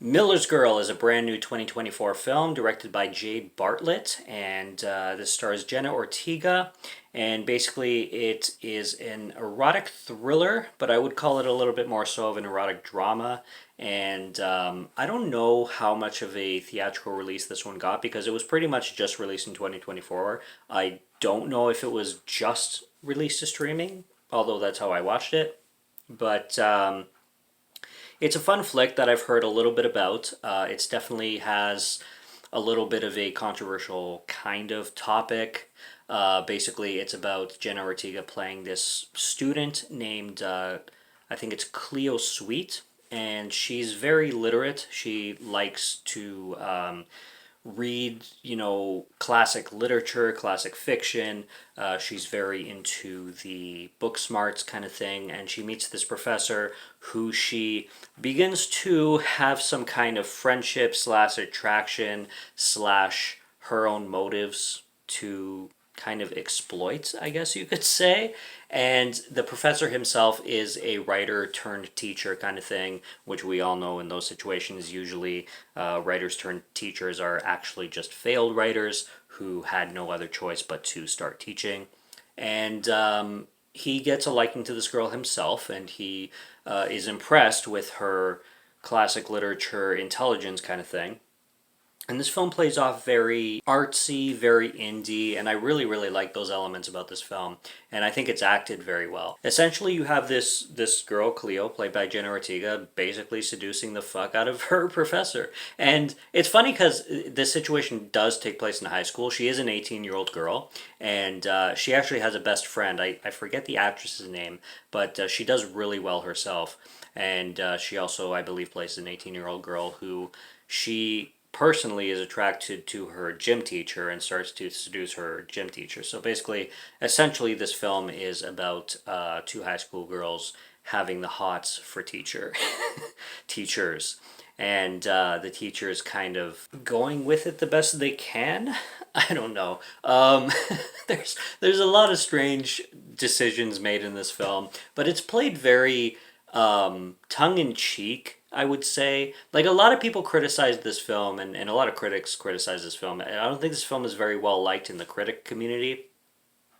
Miller's Girl is a brand new 2024 film directed by Jade Bartlett, and this stars Jenna Ortega. And basically, it is an erotic thriller, but I would call it a little bit more so of an erotic drama. And I don't know how much of a theatrical release this one got because it was pretty much just released in 2024. I don't know if it was just released to streaming, although that's how I watched it. But it's a fun flick that I've heard a little bit about. It definitely has a little bit of a controversial kind of topic. Basically, it's about Jenna Ortega playing this student named, I think it's Cleo Sweet, and she's very literate. She likes to read, classic literature, classic fiction. She's very into the book smarts kind of thing, and she meets this professor who she begins to have some kind of friendship slash attraction slash her own motives to kind of exploit, I guess you could say. And the professor himself is a writer turned teacher kind of thing, which we all know in those situations. Usually, writers turned teachers are actually just failed writers who had no other choice but to start teaching. And he gets a liking to this girl himself, and he is impressed with her classic literature intelligence kind of thing. And this film plays off very artsy, very indie, and I really, really like those elements about this film. And I think it's acted very well. Essentially, you have this girl, Cleo, played by Jenna Ortega, basically seducing the fuck out of her professor. And it's funny because this situation does take place in high school. She is an 18-year-old girl, and she actually has a best friend. I forget the actress's name, but she does really well herself. And she also, I believe, plays an 18-year-old girl who she personally is attracted to her gym teacher and starts to seduce her gym teacher. So basically, essentially, this film is about two high school girls having the hots for teachers, and the teachers kind of going with it the best they can. I don't know. There's a lot of strange decisions made in this film, but it's played very tongue in cheek, I would say. Like, a lot of people criticize this film, and a lot of critics criticize this film. I don't think this film is very well liked in the critic community.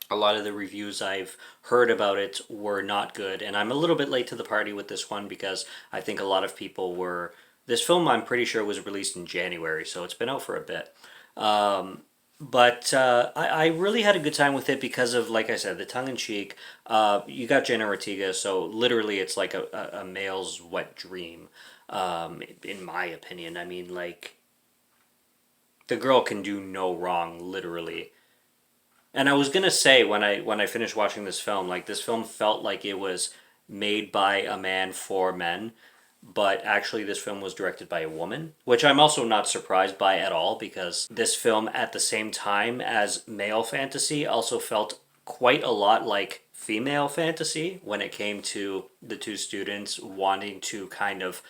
A lot of the reviews I've heard about it were not good, and I'm a little bit late to the party with this one because I think a lot of people were. This film, I'm pretty sure, was released in January, so it's been out for a bit. But I really had a good time with it because of, like I said, the tongue in cheek. You got Jenna Ortega, so literally it's like a male's wet dream, in my opinion. I mean, like, the girl can do no wrong, literally. And I was gonna say when I finished watching this film, like, this film felt like it was made by a man for men, but actually this film was directed by a woman, which I'm also not surprised by at all because this film, at the same time as male fantasy, also felt quite a lot like female fantasy when it came to the two students wanting to kind of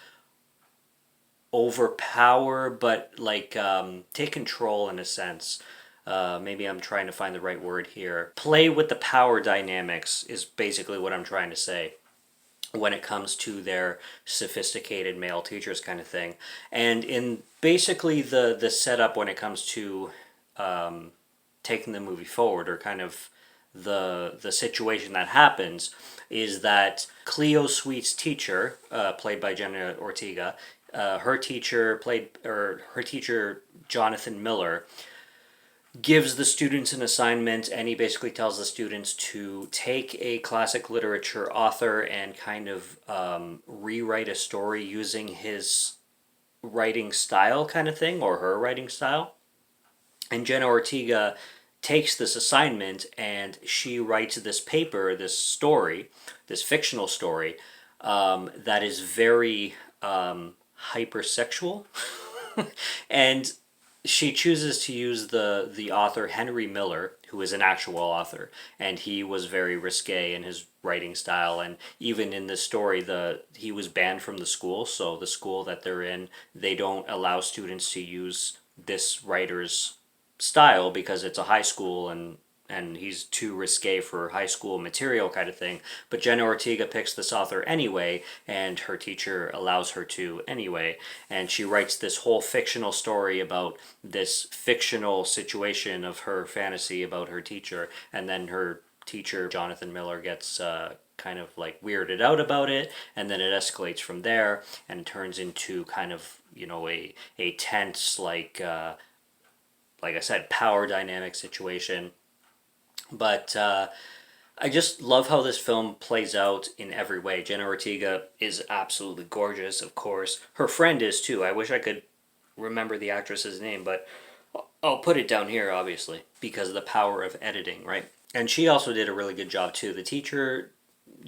overpower, but like take control in a sense. Maybe I'm trying to find the right word here. Play with the power dynamics is basically what I'm trying to say when it comes to their sophisticated male teachers kind of thing. And in basically the setup when it comes to taking the movie forward, or kind of the situation that happens, is that Cleo Sweet's teacher, played by Jenna Ortega, her teacher Jonathan Miller, gives the students an assignment, and he basically tells the students to take a classic literature author and kind of rewrite a story using his writing style kind of thing, or her writing style. And Jenna Ortega takes this assignment and she writes this paper, this story, this fictional story, that is very hypersexual. And she chooses to use the author Henry Miller, who is an actual author, and he was very risque in his writing style. And even in this story, he was banned from the school. So the school that they're in, they don't allow students to use this writer's style because it's a high school, and and he's too risque for high school material kind of thing. But Jenna Ortega picks this author anyway, and her teacher allows her to anyway. And she writes this whole fictional story about this fictional situation of her fantasy about her teacher, and then her teacher, Jonathan Miller, gets kind of like weirded out about it, and then it escalates from there and turns into kind of, you know, a tense, like I said, power dynamic situation. But I just love how this film plays out in every way. Jenna Ortega is absolutely gorgeous, of course. Her friend is too. I wish I could remember the actress's name, but I'll put it down here, obviously, because of the power of editing, right? And she also did a really good job too. The teacher,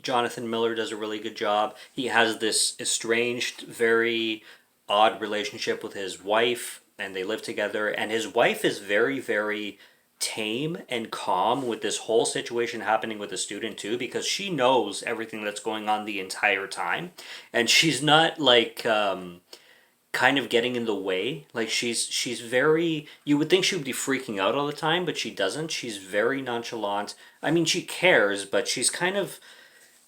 Jonathan Miller, does a really good job. He has this estranged, very odd relationship with his wife, and they live together. And his wife is very, very tame and calm with this whole situation happening with the student too, because she knows everything that's going on the entire time, and she's not like kind of getting in the way. Like she's very, you would think she would be freaking out all the time, but she doesn't. She's very nonchalant. I mean, she cares, but she's kind of,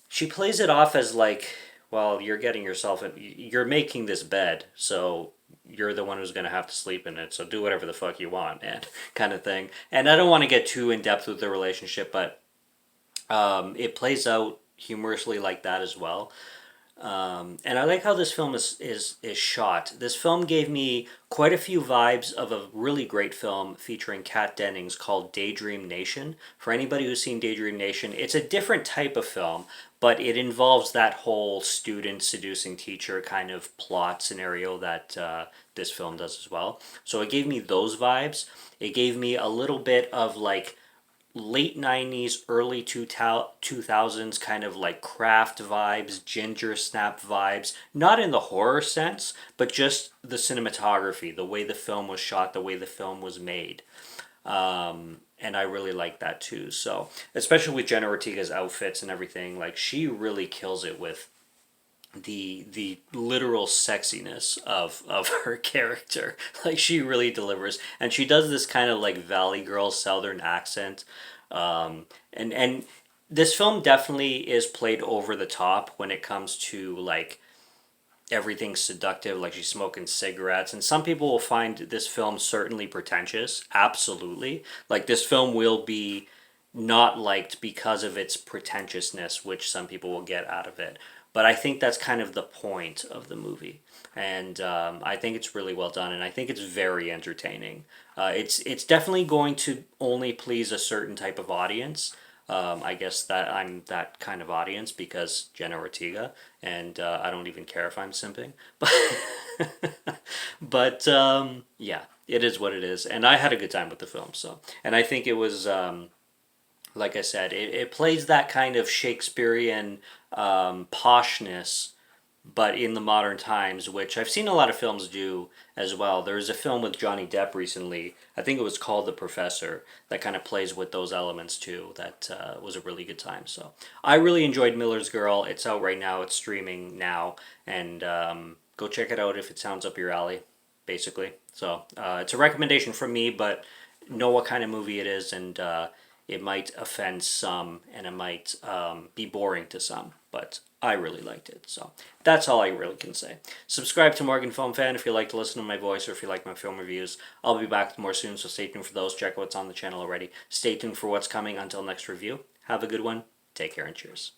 she plays it off as like, well, you're getting yourself in, you're making this bed, so you're the one who's going to have to sleep in it, so do whatever the fuck you want, man, kind of thing. And I don't want to get too in depth with the relationship, but it plays out humorously like that as well. And I like how this film is shot. This film gave me quite a few vibes of a really great film featuring Kat Dennings called Daydream Nation. For anybody who's seen Daydream Nation, it's a different type of film, but it involves that whole student seducing teacher kind of plot scenario that this film does as well. So it gave me those vibes. It gave me a little bit of like late 90s, early 2000s kind of like craft vibes, ginger snap vibes, not in the horror sense, but just the cinematography, the way the film was shot, the way the film was made. And I really like that too. So, especially with Jenna Ortega's outfits and everything, like she really kills it with the literal sexiness of her character. Like she really delivers, and she does this kind of like Valley Girl Southern accent. And this film definitely is played over the top when it comes to like everything seductive, like she's smoking cigarettes, and some people will find this film certainly pretentious. Absolutely, like this film will be not liked because of its pretentiousness, which some people will get out of it. But I think that's kind of the point of the movie, and I think it's really well done, and I think it's very entertaining. It's definitely going to only please a certain type of audience. I guess that I'm that kind of audience because Jenna Ortega, and I don't even care if I'm simping, but yeah, it is what it is, and I had a good time with the film. So, and I think it was. Like I said, it plays that kind of Shakespearean poshness, but in the modern times, which I've seen a lot of films do as well. There's a film with Johnny Depp recently, I think it was called The Professor, that kind of plays with those elements too. That was a really good time. So I really enjoyed Miller's Girl. It's out right now, it's streaming now, and go check it out if it sounds up your alley, basically. So it's a recommendation from me, but know what kind of movie it is, and it might offend some, and it might be boring to some, but I really liked it. So that's all I really can say. Subscribe to Morgan Film Fan if you like to listen to my voice or if you like my film reviews. I'll be back more soon, so stay tuned for those. Check out what's on the channel already. Stay tuned for what's coming until next review. Have a good one. Take care and cheers.